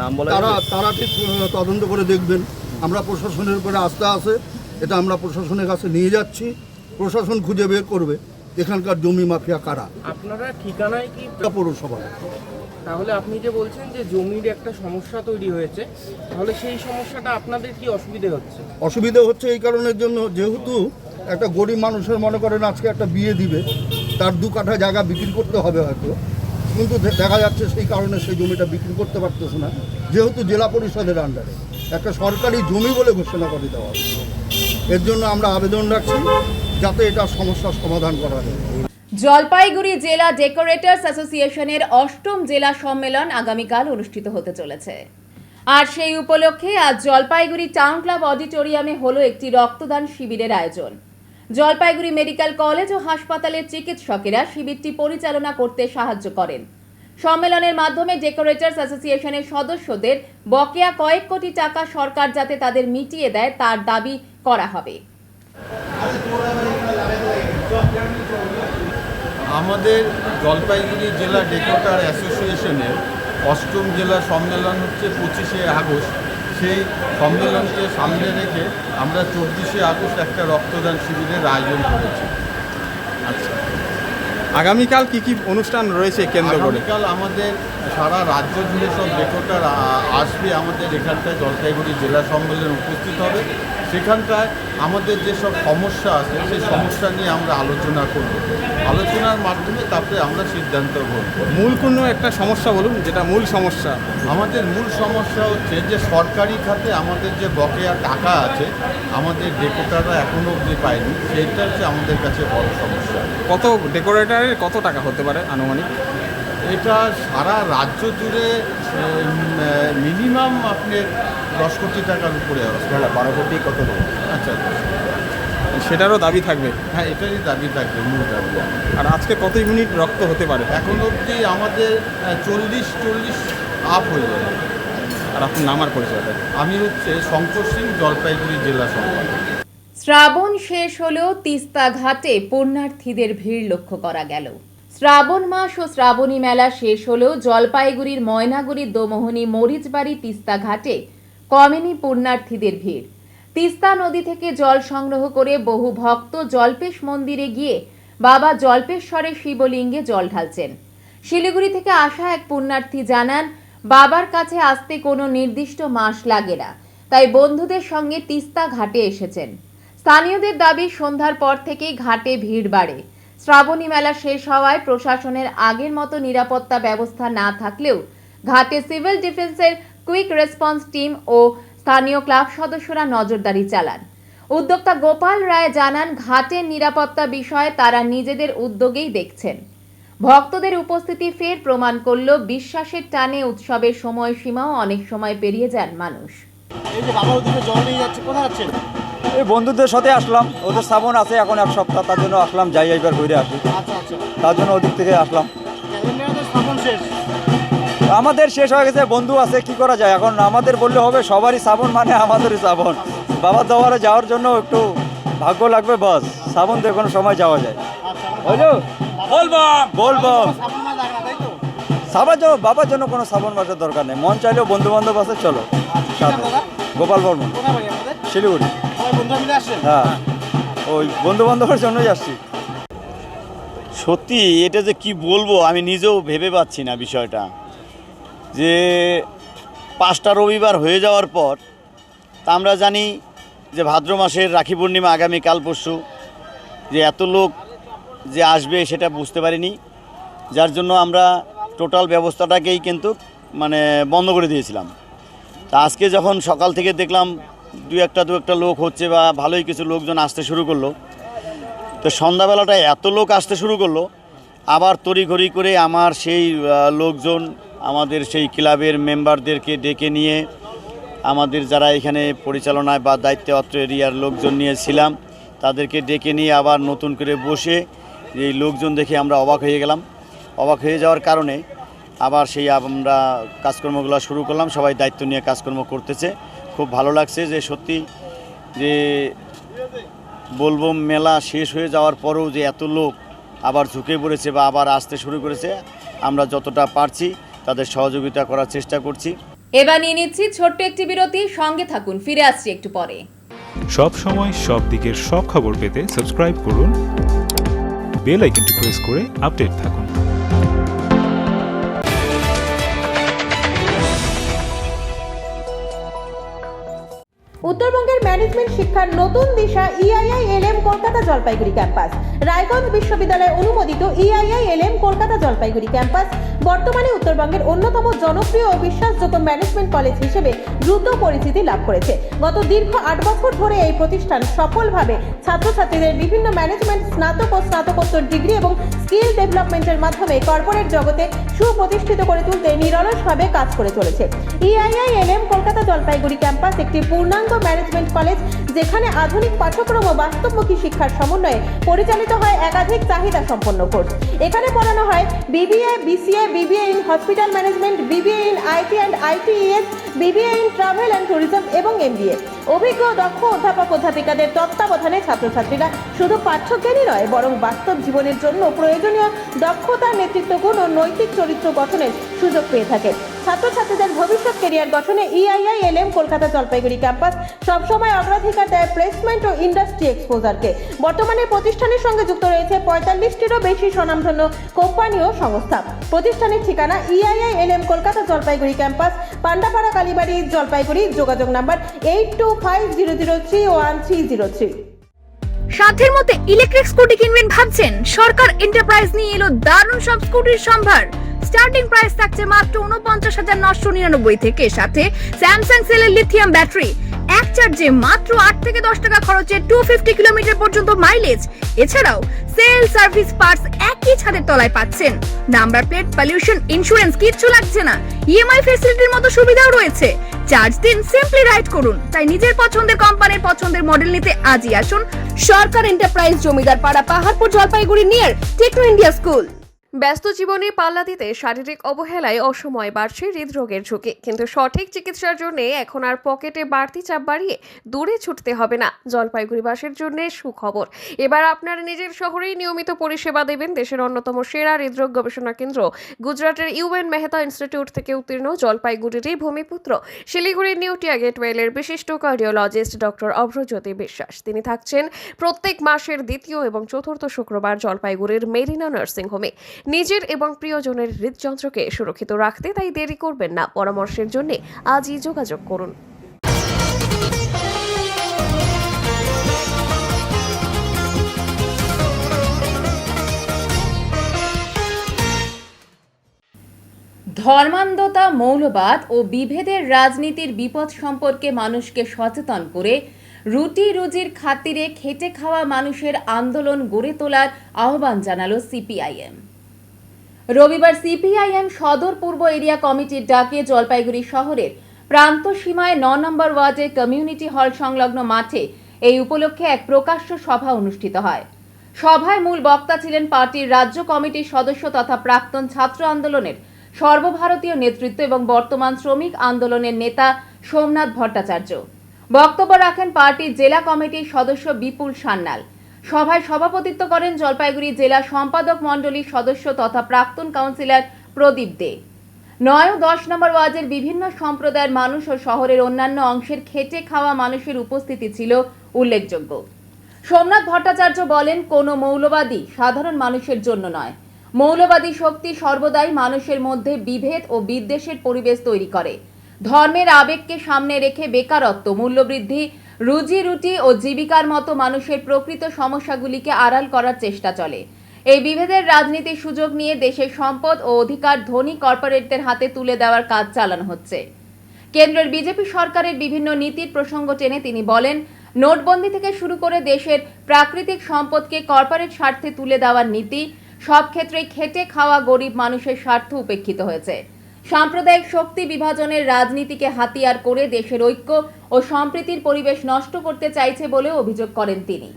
তারা ঠিক তদন্ত করে দেখবেন। আমরা প্রশাসনের উপরে আস্থা আছে, এটা আমরা প্রশাসনের কাছে নিয়ে যাচ্ছি, প্রশাসন খুঁজে বের করবে এখানকার জমি মাফিয়া কারা। আপনারা ঠিকানায় কি পৌরসভা। তাহলে আপনি যে বলছেন যে জমির একটা সমস্যা তৈরি হয়েছে, তাহলে সেই সমস্যাটা আপনাদের কি অসুবিধে হচ্ছে? অসুবিধা হচ্ছে এই কারণের জন্য, যেহেতু একটা গরিব মানুষের মনে করেন আজকে একটা বিয়ে দিবে, তার 2 কাঠা জায়গা বিক্রি করতে হবে হয়তো, কিন্তু দেখা যাচ্ছে সেই কারণে সেই জমিটা বিক্রি করতে পারতেছে না, যেহেতু জেলা পরিষদের আন্ডারে একটা সরকারি জমি বলে ঘোষণা করে দেওয়া হবে। এর জন্য আমরা আবেদন রাখছি যাতে এটা সমস্যার সমাধান করা যায়। জলপাইগুড়ি জেলা ডেকোরেটরস অ্যাসোসিয়েশনের 8ম জেলা সম্মেলন আগামীকাল অনুষ্ঠিত হতে চলেছে। আর সেই উপলক্ষে আজ জলপাইগুড়ি টাউন ক্লাব অডিটোরিয়ামে হলো একটি রক্তদান শিবিরের আয়োজন। জলপাইগুড়ি মেডিকেল কলেজ ও হাসপাতালের চিকিৎসকেরা শিবিরটি পরিচালনা করতে সাহায্য করেন। সম্মেলনের মাধ্যমে ডেকোরেটরস অ্যাসোসিয়েশনের সদস্যদের বকেয়া কয়েক কোটি টাকা সরকার যাতে তাদের মিটিয়ে দেয় তার দাবি করা হবে। আমাদের জলপাইগুড়ি জেলা ডেকোরেটর অ্যাসোসিয়েশনের 8ম জেলা সম্মেলন হচ্ছে 25শে আগস্ট। সেই সম্মেলনকে সামনে রেখে আমরা 24শে আগস্ট একটা রক্তদান শিবিরের আয়োজন করেছি। আচ্ছা, আগামীকাল কি কি অনুষ্ঠান রয়েছে কেন্দ্র করে? আগামীকাল আমাদের সারা রাজ্য জুড়ে সব ডেকোরেটর আসবে, আমাদের এখানটায় জলপাইগুড়ি জেলা সম্মেলনে উপস্থিত হবে। সেখানটায় আমাদের যেসব সমস্যা আছে সেই সমস্যা নিয়ে আমরা আলোচনা করব। আলোচনার মাধ্যমে তারপরে আমরা সিদ্ধান্ত করব। মূল কোনো একটা সমস্যা বলুন, যেটা মূল সমস্যা। আমাদের মূল সমস্যা হচ্ছে যে সরকারি খাতে আমাদের যে বকেয়া টাকা আছে আমাদের ডেকোরেটররা এখনও অবধি পায়নি, সেইটা হচ্ছে আমাদের কাছে বড় সমস্যা। কত ডেকোরেটরের কত টাকা হতে পারে আনুমানিক? এটা সারা রাজ্য জুড়ে মিনিমাম আপনার 10 কোটি টাকার উপরে হবে। 12 কোটি কত? আচ্ছা, সেটারও দাবি থাকবে? হ্যাঁ, এটারই দাবি থাকবে, মূল দাবি। আর আজকে কত ইউনিট রক্ত হতে পারে? এখন অবধি আমাদের 40 আপ হয়ে যাবে। আর আপনার নাম আর পরিচয়টা? আমি হচ্ছে শঙ্কর সিং, জলপাইগুড়ি জেলা সম্পাদক। শ্রাবণ শেষ হলেও তিস্তা ঘাটে পুণ্যার্থীদের ভিড় লক্ষ্য করা গেল। শ্রাবণ মাস ও শ্রাবণী মেলা শেষ হলেও জলপাইগুড়ির ময়নাগুড়ির দোমোহনী মরিচবাড়ি তিস্তা ঘাটে কমেনি পুণ্যার্থীদের ভিড়। তিস্তা নদী থেকে জল সংগ্রহ করে বহু ভক্ত জল্পেশ মন্দিরে গিয়ে বাবা জল্পেশ্বরের শিবলিঙ্গে জল ঢালছেন। শিলিগুড়ি থেকে আসা এক পুণ্যার্থী জানান, বাবার কাছে আসতে কোনো নির্দিষ্ট মাস লাগে না, তাই বন্ধুদের সঙ্গে তিস্তা ঘাটে এসেছেন। স্থানীয়দের দাবি, সন্ধ্যার পর থেকেই ঘাটে ভিড় বাড়ে। শ্রাবণী মেলা শেষ হওয়ায় প্রশাসনের আগের মতো নিরাপত্তা ব্যবস্থা না থাকলেও ঘাটে সিভিল ডিফেন্সের কুইক রেসপন্স টিম ও স্থানীয় ক্লাব সদস্যরা নজরদারি চালান। উদ্যোক্তা গোপাল রায় জানান, ঘাটের নিরাপত্তা বিষয়ে তারা নিজেদের উদ্যোগেই দেখছেন। ভক্তদের উপস্থিতি ফের প্রমাণ করল বিশ্বাসের টানে উৎসবের সময়সীমাও অনেক সময় পেরিয়ে যান মানুষ। এই যে বাবা ওদিকে জল নিয়ে যাচ্ছে, কোথায় যাচ্ছেন? এই বন্ধুদের সাথে আসলাম, ওদের শ্রাবণ আছে এখন 1 সপ্তাহ, তার জন্য আসলাম, যাই একবার ঘুরে আসি। আচ্ছা আচ্ছা, তার জন্য ওদিক থেকে আসলাম। শ্রাবণ শেষ, আমাদের শেষ হয়ে গেছে, বন্ধু আছে, কি করা যায় এখন? আমাদের বললে হবে, সবারই শ্রাবণ মানে আমাদেরই শ্রাবণ। বাবার দরবারে যাওয়ার জন্য একটু ভাগ্য লাগবে, বাস শ্রাবণ দিয়ে কোনো সময় যাওয়া যায়। শ্রাবণ জন্য বাবার জন্য কোনো শ্রাবণ মাসের দরকার নেই, মন চাইলেও বন্ধু বান্ধব আছে, চলো। গোপাল বর্মন, শিলিগুড়ি। হ্যাঁ, ওই বন্ধু বান্ধবের জন্যই আসছি। সত্যি এটা যে কি বলবো আমি নিজেও ভেবে পাচ্ছি না বিষয়টা, যে 5টা রবিবার হয়ে যাওয়ার পর তা আমরা জানি যে ভাদ্র মাসের রাখি পূর্ণিমা আগামীকাল পরশু, যে এত লোক যে আসবে সেটা বুঝতে পারিনি, যার জন্য আমরা টোটাল ব্যবস্থাটাকেই কিন্তু বন্ধ করে দিয়েছিলাম। তা আজকে যখন সকাল থেকে দেখলাম দু একটা লোক হচ্ছে বা ভালোই কিছু লোকজন আসতে শুরু করলো। তো সন্ধ্যাবেলাটায় এত লোক আসতে শুরু করলো, আবার তড়িঘড়ি করে আমার সেই লোকজন, আমাদের সেই ক্লাবের মেম্বারদেরকে ডেকে নিয়ে, আমাদের যারা এখানে পরিচালনায় বা দায়িত্বে অত্র এরিয়ার লোকজন নিয়েছিলাম তাদেরকে ডেকে নিয়ে আবার নতুন করে বসে এই লোকজন দেখে আমরা অবাক হয়ে গেলাম। অবাক হয়ে যাওয়ার কারণে আবার সেই আমরা কাজকর্মগুলো শুরু করলাম, সবাই দায়িত্ব নিয়ে কাজকর্ম করতেছে। খুব ভালো লাগছে যে সত্যি যে বোলবম মেলা শেষ হয়ে যাওয়ার পরেও যে এত লোক আবার ঝুঁকে পড়েছে বা আবার আসতে শুরু করেছে, আমরা যতটা পারছি তাদের সহযোগিতা করার চেষ্টা করছি। এবার নিয়ে নিচ্ছি ছোট্ট একটি বিরতি, সঙ্গে থাকুন, ফিরে আসছি একটু পরে। সব সময় সব দিকের সব খবর পেতে সাবস্ক্রাইব করুন, বেল আইকনটি প্রেস করে আপডেট থাকুন। উত্তরবঙ্গের ম্যানেজমেন্ট শিক্ষার নতুন দিশা EIILM কলকাতা জলপাইগুড়ি ক্যাম্পাস। রায়গঞ্জ বিশ্ববিদ্যালয় অনুমোদিত EIILM কলকাতা জলপাইগুড়ি ক্যাম্পাস বর্তমানে উত্তরবঙ্গের অন্যতম জনপ্রিয় ও বিশ্বাসযোগ্য ম্যানেজমেন্ট কলেজ হিসেবে দ্রুত পরিচিতি লাভ করেছে। গত দীর্ঘ 8 বছর ধরে এই প্রতিষ্ঠান সফলভাবে ছাত্রছাত্রীদের বিভিন্ন ম্যানেজমেন্ট স্নাতক ও স্নাতকোত্তর ডিগ্রি এবং স্কিল ডেভেলপমেন্টের মাধ্যমে কর্পোরেট জগতে সুপ্রতিষ্ঠিত করে তুলতে নিরলসভাবে কাজ করে চলেছে। EIILM কলকাতা জলপাইগুড়ি ক্যাম্পাস একটি পূর্ণাঙ্গ ম্যানেজমেন্ট কলেজ, যেখানে আধুনিক পাঠ্যক্রম ও বাস্তবমুখী শিক্ষার সমন্বয়ে পরিচালিত হয় একাধিক চাহিদা সম্পন্ন কোর্স। এখানে পড়ানো হয় BBA, BCA, BBA in hospital management, BBA in IT and ITES, BBA in travel and tourism এবং MBA। অভিজ্ঞ দক্ষ অধ্যাপক অধ্যাপিকাদের তত্ত্বাবধানে ছাত্রছাত্রীরা শুধু পাঠ্যজ্ঞানই নয়, বরং বাস্তব জীবনের জন্য প্রয়োজনীয় দক্ষতা, নেতৃত্ব গুণ ও নৈতিক চরিত্র গঠনের সুযোগ পেয়ে থাকে। ছাত্রছাত্রীদের ভবিষ্যৎ ক্যারিয়ার গঠনে EIILM কলকাতা জলপাইগুড়ি ক্যাম্পাস সবসময় অগ্রাধিকার দেয় প্লেসমেন্ট ও ইন্ডাস্ট্রি এক্সপোজারকে। বর্তমানে প্রতিষ্ঠানের সঙ্গে যুক্ত রয়েছে 45টিরও বেশি স্বনামধন্য কোম্পানি ও সংস্থা। প্রতিষ্ঠানের ঠিকানা EIILM কলকাতা জলপাইগুড়ি ক্যাম্পাস, পান্ডাপাড়া, কালীবাড়ি, জলপাইগুড়ি। যোগাযোগ নাম্বার 8250031303। সাধ্যের মধ্যে ইলেকট্রিক স্কুটি কিনবেন ভাবছেন? সরকার এন্টারপ্রাইজ নিয়ে এলো দারুণ সব স্কুটির সম্ভার। স্টার্টিং প্রাইস থাকছে মাত্র 49,999 থেকে, সাথে স্যামসাং সেলের লিথিয়াম ব্যাটারি, এক চার্জে মাত্র 8 থেকে 10 টাকা খরচে 250 কিলোমিটার পর্যন্ত মাইলেজ। এছাড়াও সেল, সার্ভিস, পার্টস একই ছাদের তলায় পাচ্ছেন। নাম্বার প্লেট, পলিউশন ইন্স্যুরেন্স কিচ্ছু লাগছে না। EMI ফ্যাসিলিটির মতো সুবিধাও রয়েছে। চার্জ দিন, সিম্পলি রাইড করুন। তাই নিজের পছন্দের কোম্পানির পছন্দের মডেল নিতে আজই আসুন সরকার Enterprise, Jamidar Para, Paharpur, Jalpaiguri, near Techno India School. ব্যস্ত জীবনে পাল্লা দিতে শারীরিক অবহেলায় অসময় বাড়ছে হৃদরোগের ঝুঁকি, কিন্তু সঠিক চিকিৎসার জন্য এখন আর পকেটে বাড়তি চাপ বাড়িয়ে দূরে ছুটতে হবে না। জলপাইগুড়িবাসীর জন্য সুখবর, এবার আপনার নিজের শহরেই নিয়মিত পরিষেবা দেবেন দেশের অন্যতম সেরা হৃদরোগ গবেষণা কেন্দ্র গুজরাটের UN মেহতা ইনস্টিটিউট থেকে উত্তীর্ণ জলপাইগুড়িরই ভূমিপুত্র শিলিগুড়ির নিউ টিয়া গেটওয়েলের বিশিষ্ট কার্ডিওলজিস্ট ডক্টর অভ্রজ্যোতি বিশ্বাস। তিনি থাকছেন প্রত্যেক মাসের দ্বিতীয় এবং চতুর্থ শুক্রবার জলপাইগুড়ির মেরিনা নার্সিং হোমে। নিজের এবং প্রিয়জনের হৃদযন্ত্রকে সুরক্ষিত রাখতে তাই দেরি করবেন না। পরামর্শের জন্য আজই যোগাযোগ করুন। ধর্মান্ধতা, মৌলবাদ ও বিভেদের রাজনীতির বিপদ সম্পর্কে মানুষকে সচেতন করে রুটি রুজির খাতিরে খেটে খাওয়া মানুষের আন্দোলন গড়ে তোলার আহ্বান জানালো CPIM। রবিবার CPIM সদর পূর্ব এরিয়া কমিটির ডাকে জলপাইগুড়ি শহরের প্রান্ত সীমায় 9 নম্বর ওয়ার্ডের কমিউনিটি হল সংলগ্ন মাঠে এই উপলক্ষে এক প্রকাশ্য সভা অনুষ্ঠিত হয়। সভায় মূল বক্তা ছিলেন পার্টির রাজ্য কমিটির সদস্য তথা প্রাক্তন ছাত্র আন্দোলনের সর্বভারতীয় নেতৃত্ব এবং বর্তমান শ্রমিক আন্দোলনের নেতা সোমনাথ ভট্টাচার্য। বক্তব্য রাখেন পার্টির জেলা কমিটির সদস্য বিপুল সান্যাল। সভায় সভাপতিত্ব করেন জলপাইগুড়ি জেলা সম্পাদক মণ্ডলীর সদস্য তথা প্রাক্তন কাউন্সিলর প্রদীপ দে। 9 ও 10 নম্বর ওয়ার্ডের বিভিন্ন সম্প্রদায়ের মানুষ ও শহরের অন্যান্য অংশের খেটে খাওয়া মানুষের উপস্থিতি ছিল উল্লেখযোগ্য। সোমনাথ ভট্টাচার্য বলেন, কোনো মৌলবাদী সাধারণ মানুষের জন্য নয়। মৌলবাদী শক্তি সর্বদাই মানুষের মধ্যে বিভেদ ও বিদ্বেষের পরিবেশ তৈরি করে। ধর্মের আবেগকে সামনে রেখে বেকারত্ব, মূল্যবৃদ্ধি, রুজি রুটি ও জীবিকার মতো মানুষের প্রকৃত সমস্যাগুলিকে আড়াল করার চেষ্টা চলে। এই বিভেদের রাজনীতির সুযোগ নিয়ে দেশের সম্পদ ও অধিকার ধনী কর্পোরেটদের হাতে তুলে দেওয়ার কাজ চালানো হচ্ছে। কেন্দ্রের বিজেপি সরকারের বিভিন্ন নীতির প্রসঙ্গ টেনে তিনি বলেন, নোটবন্দি থেকে শুরু করে দেশের প্রাকৃতিক সম্পদকে কর্পোরেট স্বার্থে তুলে দেওয়ার নীতি সব ক্ষেত্রে খেটে খাওয়া গরিব মানুষের স্বার্থ উপেক্ষিত হয়েছে। সাম্প্রদায়িক শক্তি বিভাজনের রাজনীতিকে হাতিয়ার করে দেশের ঐক্য ও সম্প্রীতির পরিবেশ নষ্ট করতে চাইছে বলে অভিযোগ করেন তিনি।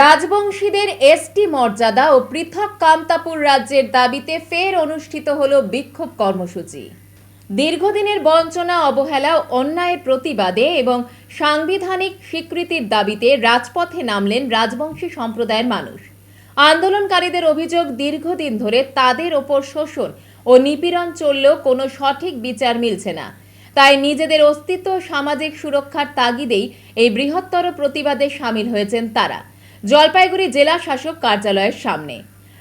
রাজবংশীদের এসটি মর্যাদা ও পৃথক কামতাপুর রাজ্যের দাবিতে ফের অনুষ্ঠিত হলো বিক্ষোভ কর্মসূচি। দীর্ঘদিনের বঞ্চনা, অবহেলা ও অন্যায়ের প্রতিবাদে এবং সাংবিধানিক স্বীকৃতির দাবিতে রাজপথে নামলেন রাজবংশী সম্প্রদায়ের মানুষ। আন্দোলনকারীদের অভিযোগ, দীর্ঘদিন ধরে তাদের ওপর শোষণ ও নিপীড়ন চললেও কোনো সঠিক বিচার মিলছে না। তাই নিজেদের অস্তিত্ব ও সামাজিক সুরক্ষার তাগিদেই এই বৃহত্তর প্রতিবাদে সামিল হয়েছেন তারা জলপাইগুড়ি জেলা শাসক কার্যালয়ের সামনে।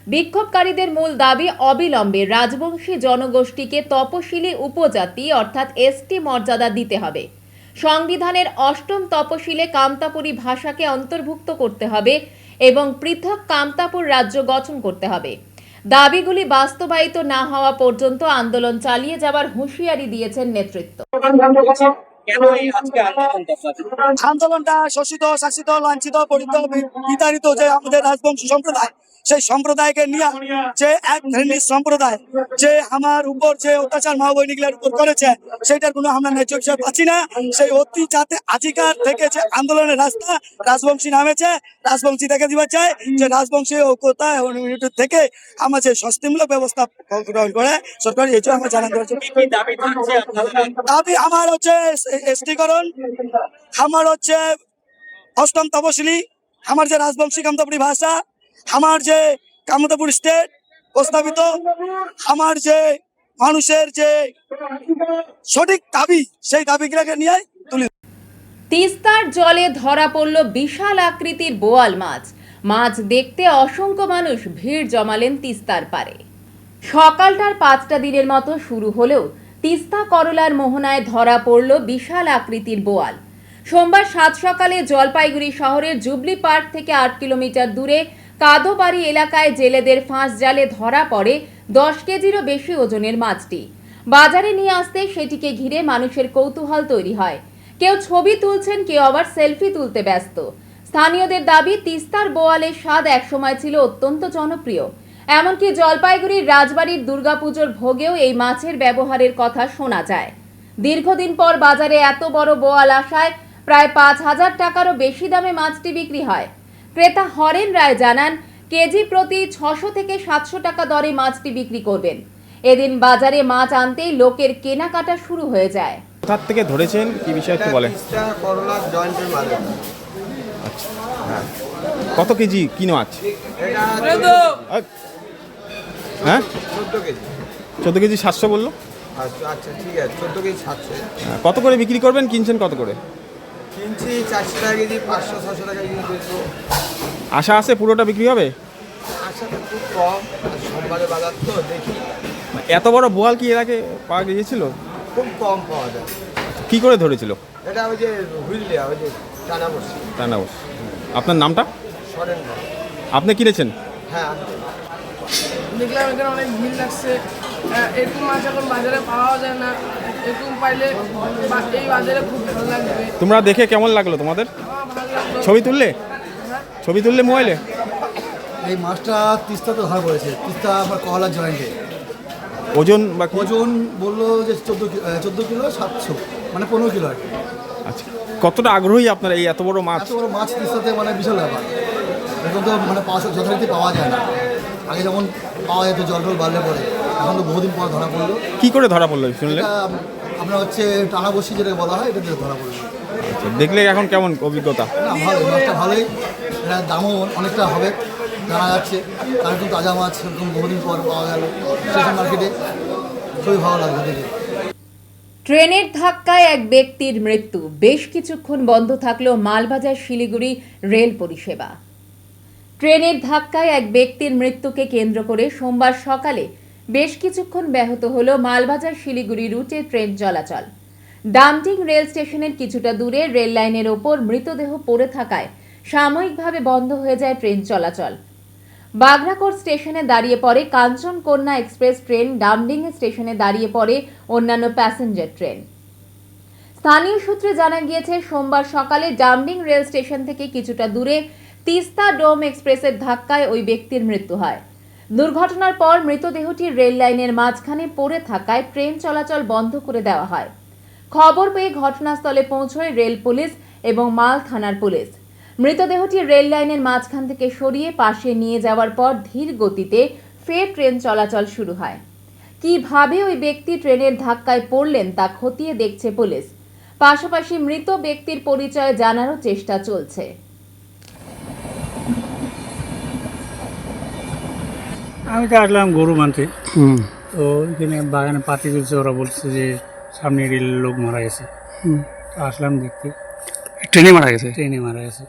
বিক্ষোভকারীদের মূল দাবি, অবিলম্বে রাজবংশী জনগোষ্ঠীকে তপশিলি উপজাতি অর্থাৎ এসটি মর্যাদা দিতে হবে। সংবিধানের ৮ম তপশিলে কামতাপুরী ভাষাকে অন্তর্ভুক্ত করতে হবে এবং পৃথক কামতাপুর রাজ্য গঠন করতে হবে। দাবিগুলি বাস্তবায়িত না হওয়া পর্যন্ত আন্দোলন চালিয়ে যাবার হুঁশিয়ারি দিয়েছেন নেতৃত্ব। আন্দোলনটা শোষিত, শাসিত, লাঞ্ছিত, বিতাড়িত যে আমাদের রাজবংশী সম্প্রদায়, সেই সম্প্রদায়কে নিয়ে যে এক শ্রেণীর সম্প্রদায় যে আমার উপর যে অত্যাচার মা বৈনিকদের উপর করেছে, সেটার কোনো আমরা ন্যায্য বিষয় পাচ্ছি না। সেই অতি যাতে আজিকার থেকে যে আন্দোলনের রাস্তা রাজবংশী নামেছে, রাজবংশী থেকে দিতে চায় যে রাজবংশী ঐক্যতা থেকে আমার যে স্বস্তিমূলক ব্যবস্থা গ্রহণ করে সরকার, এই জন্য আমরা জানাতে পারছি। দাবি আমার হচ্ছে এসটিকরণ, আমার হচ্ছে ৮ম তপশিলি, আমার যে রাজবংশী কামতাপুরী ভাষা, আমার যে কামতাপুর স্টেট প্রস্তাবিত, আমার যে মানুষের যে সঠিক দাবি, সেই দাবিগুলোকে নিয়ে তুলি। তিস্তার জলে ধরা পড়ল বিশাল আকৃতির বোয়াল মাছ। মাছ দেখতে অসংখ্য মানুষ ভিড় জমালেন তিস্তার পারে। সকালটার 5টা দিনের মতো শুরু হলেও তিস্তা করলার মোহনায় ধরা পড়ল বিশাল আকৃতির বোয়াল। সোমবার 7 সকালে জলপাইগুড়ি শহরের জুবলি পার্ক থেকে 8 কিলোমিটার দূরে কাদোবাড়ি এলাকায় জেলেদের ফাঁস জালে ধরা পড়ে 10 কেজিরও বেশি ওজনের মাছটি। বাজারে নিয়ে আসতে সেটিকে ঘিরে মানুষের কৌতূহল তৈরি হয়। কেউ ছবি তুলছেন, কেউ আবার সেলফি তুলতে ব্যস্ত। স্থানীয়দের দাবি, তিস্তার বোয়ালের স্বাদ একসময় ছিল অত্যন্ত জনপ্রিয়। এমনকি জলপাইগুড়ির রাজবাড়ির দুর্গাপুজোর ভোগেও এই মাছের ব্যবহারের কথা শোনা যায়। দীর্ঘদিন পর বাজারে এত বড় বোয়াল আসায় প্রায় 5,000 টাকারও বেশি দামে মাছটি বিক্রি হয়। ক্রেতা হরেন রায় জানান, কেজি প্রতি 600 থেকে 700 টাকা দরে মাছটি বিক্রি করবেন। এদিন বাজারে মাছ আনতেই লোকের কেনাকাটা শুরু হয়ে যায়। কোথা থেকে ধরেছেন, কি বিষয় একটু বলেন। আচ্ছা, হ্যাঁ। কত কেজি কি মাছ? হ্যাঁ, 14 কেজি 700 বললো। আচ্ছা ঠিক আছে, 14 কেজি 700। কত করে বিক্রি করবেন, কিনছেন কত করে? কিনছি 400 টাকা কেজি, 500-600 টাকা কেজি বেচবো। আশা আছে পুরোটা বিক্রি হবে? আশা তো খুব কম, সোমবারে বাজার তো দেখি। এত বড় বোয়াল কি এর আগে পাওয়া গিয়েছিল? খুব কম পাওয়া যায়। কি করে ধরেছিল? এটা ওই যে হুইল দেওয়া, ওই যে টানা বসে। টানা বসে। আপনার নামটা? সরেন। আপনি কিনেছেন? হ্যাঁ, দেখলাম এখানে অনেক ভিড় লাগছে। এরকম মাছ এখন বাজারে পাওয়া যায় না, এরকম পাইলে এই বাজারে খুব ভালো লাগবে। তোমরা দেখে কেমন লাগলো তোমাদের? ছবি তুললে? ছবি তুললে মোবাইলে? এই মাছটা তিস্তাতে ধরা পড়েছে, তিস্তা আমার কহলা জয়েন্টে। ওজন বা ওজন বললো যে 14 কিলো 700, মানে 15 কিলো আর কি। আচ্ছা, কতটা আগ্রহী আপনারা এই এত বড় মাছ? এত বড় মাছ তিস্তাতে মানে বিশাল ব্যাপার। এখন তো মানে যথারীতি পাওয়া যায় না। আগে যেমন পাওয়া যেত জল টল বাড়লে পরে, এখন তো বহুদিন পর ধরা পড়লো। কি করে ধরা পড়লো শুনলে? আপনার হচ্ছে টানা বসি যেটাকে বলা হয়, এটা দিয়ে ধরা পড়লো। আচ্ছা, দেখলে এখন কেমন অভিজ্ঞতা? না, ভালো, মাছটা ভালোই। এটা দামও অনেকটা হবে জানা যাচ্ছে, কারণ কিন্তু তাজা মাছ এরকম বহুদিন পর পাওয়া গেল স্টেশন মার্কেটে। খুবই ভালো লাগবে দেখে। ট্রেনের ধাক্কায় এক ব্যক্তির মৃত্যু। বেশ কিছুক্ষণ বন্ধ থাকলো মালবাজার শিলিগুড়ি রেল পরিষেবা। ট্রেনের ধাক্কায় এক ব্যক্তির মৃত্যুকে কেন্দ্র করে সোমবার সকালে বেশ কিছুক্ষণ ব্যাহত হলো মালবাজার শিলিগুড়ি রুটে ট্রেন চলাচল। ডামটিং রেল স্টেশনের কিছুটা দূরে রেল লাইনের ওপর মৃতদেহ পড়ে থাকায় সাময়িকভাবে বন্ধ হয়ে যায় ট্রেন চলাচল। বাগনাকোট স্টেশনে দাঁড়িয়ে পড়ে কাঞ্চনকন্যা এক্সপ্রেস ট্রেন, ডামডিং স্টেশনে দাঁড়িয়ে পড়ে অন্যান্য প্যাসেঞ্জার ট্রেন। স্থানীয় সূত্রে জানা গিয়েছে, সোমবার সকালে ডামডিং রেল স্টেশন থেকে কিছুটা দূরে তিস্তা ডোম এক্সপ্রেসের ধাক্কায় ওই ব্যক্তির মৃত্যু হয়। দুর্ঘটনার পর মৃতদেহটি রেল লাইনের মাঝখানে পড়ে থাকায় ট্রেন চলাচল বন্ধ করে দেওয়া হয়। খবর পেয়ে ঘটনাস্থলে পৌঁছয় রেল পুলিশ এবং মাল থানার পুলিশ। মৃতদেহটি রেল লাইনের মাঝখান থেকে সরিয়ে পাশে নিয়ে যাওয়ার পর ধীর গতিতে ফের ট্রেন চলাচল শুরু হয়। কিভাবে ওই ব্যক্তি ট্রেনের ধাক্কায় পড়লেন তা খতিয়ে দেখছে পুলিশ। পাশাপাশি মৃত ব্যক্তির পরিচয় জানারও চেষ্টা চলছে। আমি তো আসলাম গরু মানতে, তো এখানে বাগানে পাতি তুলছে, ওরা বলছে যে সামনে রেলের লোক মারা গেছে। তো আসলাম দেখতে। ট্রেনে মারা গেছে? ট্রেনে মারা গেছে।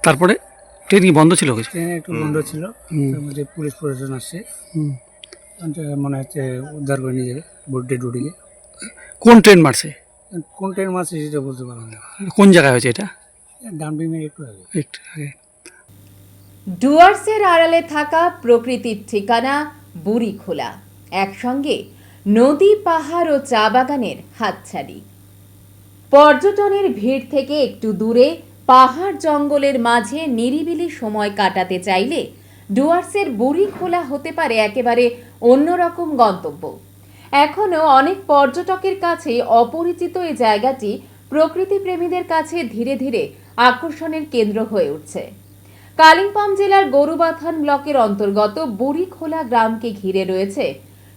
তারপরে ট্রেন কি বন্ধ ছিল? ট্রেনে একটু বন্ধ ছিল, তার মধ্যে পুলিশ প্রশাসন আসছে, মনে হচ্ছে উদ্ধার করে নিয়ে যাবে ডেড-বডিকে। কোন ট্রেন মারছে? কোন ট্রেন মারছে সেটা বলতে পারবো না। কোন জায়গায় হয়েছে এটা? ডামডিংয়ের একটু আগে। ডুয়ার্সের আড়ালে থাকা প্রকৃতির ঠিকানা বুড়িখোলা, একসঙ্গে নদী, পাহাড় ও চা বাগানের হাতছানি। পর্যটনের ভিড় থেকে একটু দূরে পাহাড় জঙ্গলের মাঝে নিরিবিলি সময় কাটাতে চাইলে ডুয়ার্সের বুড়িখোলা হতে পারে একেবারে অন্যরকম গন্তব্য। এখনও অনেক পর্যটকের কাছে অপরিচিত এই জায়গাটি প্রকৃতিপ্রেমীদের কাছে ধীরে ধীরে আকর্ষণের কেন্দ্র হয়ে উঠছে। কালিম্পং জেলার গরুবাথান ব্লকের অন্তর্গত বুড়িখোলা গ্রামকে ঘিরে রয়েছে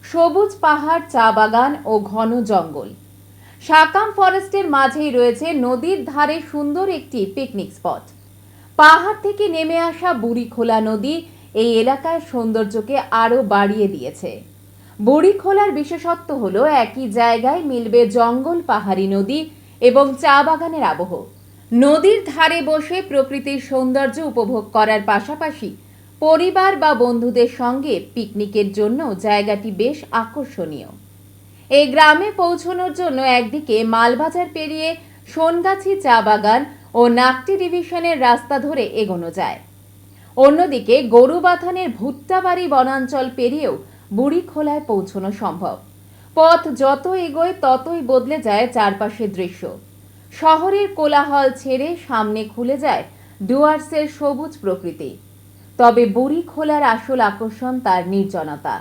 সবুজ পাহাড়, চা বাগান ও ঘন জঙ্গল। সাকাম ফরেস্টের মাঝেই রয়েছে নদীর ধারে সুন্দর একটি পিকনিক স্পট। পাহাড় থেকে নেমে আসা বুড়িখোলা নদী এই এলাকার সৌন্দর্যকে আরও বাড়িয়ে দিয়েছে। বুড়িখোলার বিশেষত্ব হলো একই জায়গায় মিলবে জঙ্গল, পাহাড়ি নদী এবং চা বাগানের আবহ। নদীর ধারে বসে প্রকৃতির সৌন্দর্য উপভোগ করার পাশাপাশি পরিবার বা বন্ধুদের সঙ্গে পিকনিকের জন্য জায়গাটি বেশ আকর্ষণীয়। এই গ্রামে পৌঁছানোর জন্য একদিকে মালবাজার পেরিয়ে সোনগাছি চা বাগান ও নাকটি ডিভিশনের রাস্তা ধরে এগোনো যায়, অন্যদিকে গরুবাথানের ভুট্টাবাড়ি বনাঞ্চল পেরিয়েও বুড়িখোলায় পৌঁছানো সম্ভব। পথ যত এগোয় ততই বদলে যায় চারপাশের দৃশ্য। শহরের কোলাহল ছেড়ে সামনে খুলে যায় ডুয়ার্সের সবুজ প্রকৃতি। তবে বুড়িখোলার আসল আকর্ষণ তার নির্জনতা।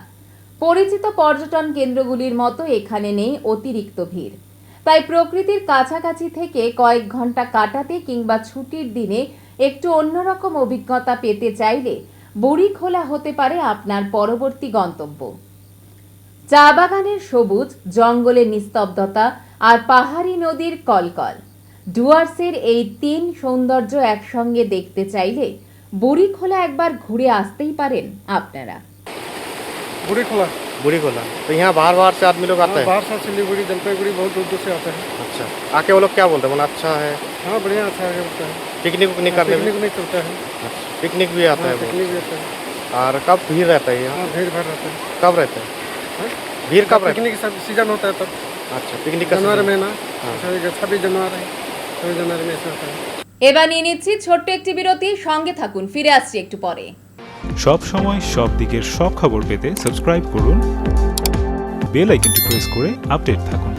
পরিচিত পর্যটন কেন্দ্রগুলির মতো এখানে নেই অতিরিক্ত ভিড়। তাই প্রকৃতির কাছাকাছি থেকে কয়েক ঘন্টা কাটাতে কিংবা ছুটির দিনে একটু অন্যরকম অভিজ্ঞতা পেতে চাইলে বুড়িখোলা হতে পারে আপনার পরবর্তী গন্তব্য। চা বাগানের সবুজ, জঙ্গলের নিস্তব্ধতা আর পাহাড়ি নদীর কলকল, ডুয়ার্সের এই তিন সৌন্দর্য একসঙ্গে দেখতে চাইলে বুড়িখোলা একবার घूरे আসতেই পারেন আপনারা। बुढ़ीखोला तो यहाँ बाहर बाहर से आदमी लोग आते हैं? बाहर से सिलीगुड़ी, जलपाईगुड़ी बहुत दूर दूर से आते हैं। अच्छा, आके वो लोग क्या बोलते हैं? बोला अच्छा है? हाँ, बढ़िया, अच्छा है बोलते हैं। पिकनिक विकनिक करने पिकनिक चलता है। अच्छा, पिकनिक भी आता है? पिकनिक भी आता है। और कब भीड़ रहता है यहाँ? भीड़ भाड़ रहता है। कब रहता है भीड़? कब पिकनिक सीजन होता है तब। अच्छा, पिकनिक का जनवरी में ना? 26 जनवरी में ऐसा होता है। এবার নিয়ে নিচ্ছি ছোট্ট একটি বিরতি, সঙ্গে থাকুন, ফিরে আসছি একটু পরে। সব সময় সব দিকের সব খবর পেতে সাবস্ক্রাইব করুন, বেল আইকনটি প্রেস করে আপডেট থাকুন।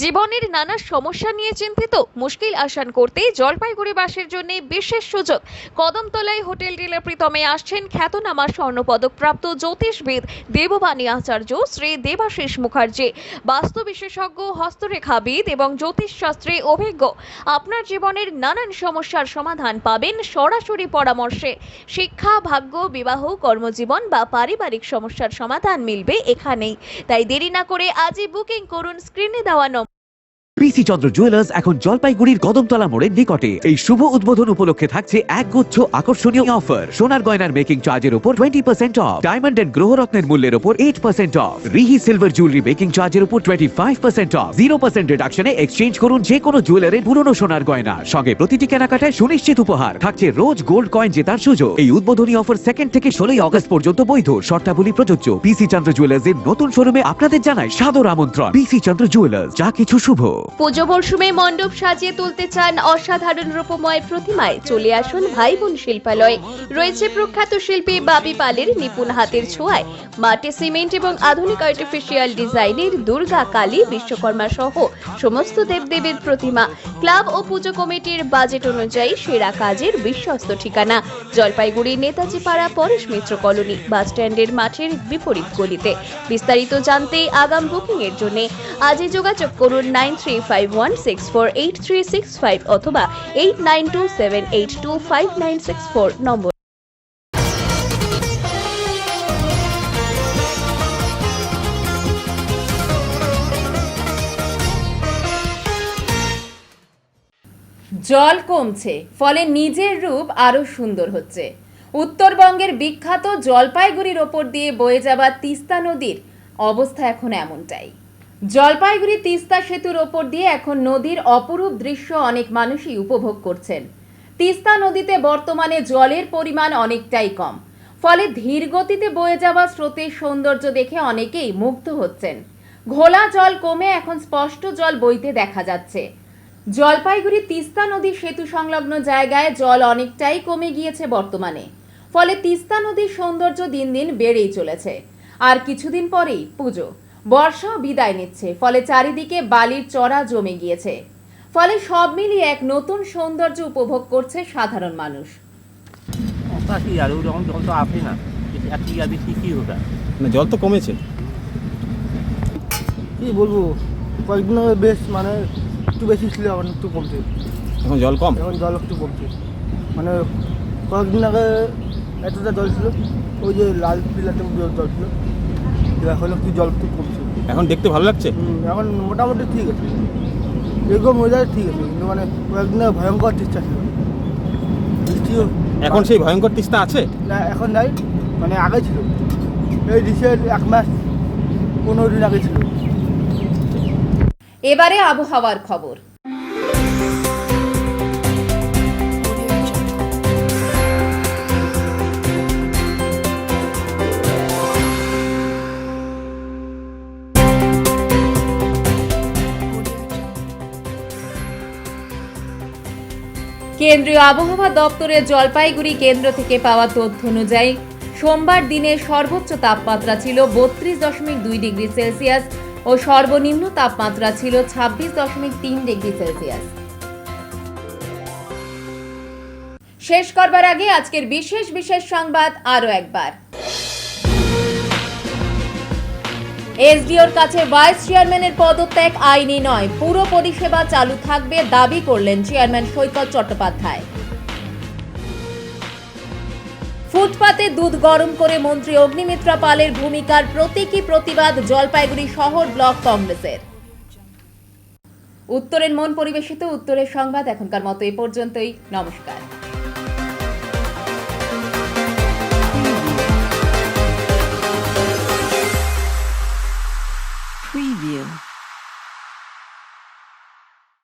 জীবনের নানা সমস্যা নিয়ে চিন্তিত? মুশকিল আসান করতে জলপাইগুড়িবাসীর জন্য বিশেষ সুযোগ। কদমতলায় হোটেল ডিলার প্রীতমে আসছেন খ্যাতনামা স্বর্ণপদকপ্রাপ্ত জ্যোতিষবিদ দেববাণী আচার্য শ্রী দেবাশিস মুখার্জি, বাস্তু বিশেষজ্ঞ, হস্তরেখাবিদ এবং জ্যোতিষশাস্ত্রে অভিজ্ঞ। আপনার জীবনের নানান সমস্যার সমাধান পাবেন সরাসরি পরামর্শে। শিক্ষা, ভাগ্য, বিবাহ, কর্মজীবন বা পারিবারিক সমস্যার সমাধান মিলবে এখানেই। তাই দেরি না করে আজই বুকিং করুন স্ক্রিনে দেওয়া পিসি চন্দ্র জুয়েলার্স এখন জলপাইগুড়ির কদমতলা মোড়ের নিকটে। এই শুভ উদ্বোধন উপলক্ষে থাকছে একগুচ্ছ আকর্ষণীয় অফার। সোনার গয়নার মেকিং চার্জের উপর 20% অফ, ডায়মন্ড এন্ড গ্রহরত্নের মূল্যের উপর 8% অফ, রিহি সিলভার জুয়েলারি মেকিং চার্জের উপর 25% অফ, 0% রিডাকশনে এক্সচেঞ্জ করুন যে কোনো জুয়েলারের পুরনো সোনার গয়না। সঙ্গে প্রতিটি কেনাকাটায় সুনিশ্চিত উপহার থাকছে রোজ গোল্ড কয়েন জেতার সুযোগ। এই উদ্বোধনী অফার 2 থেকে 16 আগস্ট পর্যন্ত বৈধ, শর্তাবলী প্রযোজ্য। পিসি চন্দ্র জুয়েলার্সের নতুন শোরুমে আপনাদের জানাই সাদর আমন্ত্রণ। পিসি চন্দ্র জুয়েলার্স, যা কিছু শুভ। পুজো মরশুমে মণ্ডপ সাজিয়ে তুলতে চান অসাধারণ রূপময় প্রতিমায়, চলে আসুন ভাই বোন শিল্পালয়ে। রয়েছে প্রখ্যাত শিল্পী বাপি পালের নিপুণ হাতের ছোঁয়ায় মাটি, সিমেন্ট এবং আধুনিক আর্টিফিশিয়াল ডিজাইনের দুর্গা, কালী, বিশ্বকর্মা সহ সমস্ত দেবদেবীর প্রতিমা। ক্লাব ও পুজো কমিটির বাজেট অনুযায়ী সেরা কাজের বিশ্বস্ত ঠিকানা জলপাইগুড়ি নেতাজি পাড়া, পরেশ মিত্র কলোনি, বাস স্ট্যান্ডের মাঠের বিপরীত গলিতে। বিস্তারিত জানতে আগাম বুকিং এর জন্য আজই যোগাযোগ করুন 9351648365 অথবা 8927825964 নম্বর। জল কমছে, ফলে নিজের রূপ আরো সুন্দর হচ্ছে। উত্তরবঙ্গের বিখ্যাত জলপাইগুড়ির ওপর দিয়ে বয়ে যাওয়া তিস্তা নদীর অবস্থা এখন এমনটাই। জলপাইগুড়ি তিস্তা সেতুর ওপর দিয়ে এখন নদীর অপরূপ দৃশ্য অনেক মানুষই উপভোগ করছেন। তিস্তা নদীতে বর্তমানে জলের পরিমাণ অনেকটাই কম, ফলে ধীর গতিতে বয়ে যাওয়া স্রোতের সৌন্দর্য দেখে অনেকেই মুগ্ধ হচ্ছেন। ঘোলা জল কমে এখন স্পষ্ট জল বইতে দেখা যাচ্ছে। জলপাইগুড়ি তিস্তা নদীর সেতু সংলগ্ন জায়গায় জল অনেকটাই কমে গিয়েছে বর্তমানে, ফলে তিস্তা নদীর সৌন্দর্য দিন দিন বেড়েই চলেছে। আর কিছুদিন পরেই পুজো, বর্ষাও বিদায় নিচ্ছে, ফলে চারিদিকে বালির চড়া জমে গিয়েছে। ফলে সব মিলিয়ে এক নতুন সৌন্দর্য উপভোগ করছে সাধারণ মানুষ। জল তো কমেছে, কি বলবো, কয়েকদিন আগে বেশ মানে একটু বেশি ছিল, এখন একটু কমছে। এখন জল কম, এখন জল একটু কমছে, মানে কয়েকদিন আগে এতটা জল ছিল, ওই যে লাল পিলাতে জল ছিল, এখন একটু জল একটু কমছে। এখন দেখতে ভালো লাগছে, এখন মোটামুটি ঠিক আছে, এরকম ওয়েদার ঠিক আছে, কিন্তু মানে কয়েকদিন আগে ভয়ঙ্কর তিস্তা ছিল, বৃষ্টিও। এখন সেই ভয়ঙ্কর তিস্তা আছে না, এখন নাই, মানে আগে ছিল, এই রিসেন্ট 1 মাস 15 দিন আগে ছিল। এবারে আবহাওয়ার খবর। কেন্দ্রীয় আবহাওয়া দপ্তরের জলপাইগুড়ি কেন্দ্র থেকে পাওয়া তথ্য অনুযায়ী সোমবার দিনের সর্বোচ্চ তাপমাত্রা ছিল 32.2 ডিগ্রি সেলসিয়াস ও সর্বনিম্ন তাপমাত্রা ছিল 26.3 ডিগ্রি সেলসিয়াস। শেষ করবার আগে আজকের বিশেষ সংবাদ আরো একবার। এসডিওর কাছে ভাইস চেয়ারম্যানের পদত্যাগ আইনি নয়, পুরো পরিষেবা চালু থাকবে দাবি করলেন চেয়ারম্যান সৈকত চট্টোপাধ্যায়। ফুটপাতে দুধ গরম করে মন্ত্রী অগ্নিমিত্রা পালের ভূমিকার প্রতীকী প্রতিবাদ জলপাইগুড়ি শহর ব্লক কংগ্রেসের। উত্তরের মন পরিবেশিত উত্তরের সংবাদ এখনকার মতো এ পর্যন্তই। নমস্কার। Preview.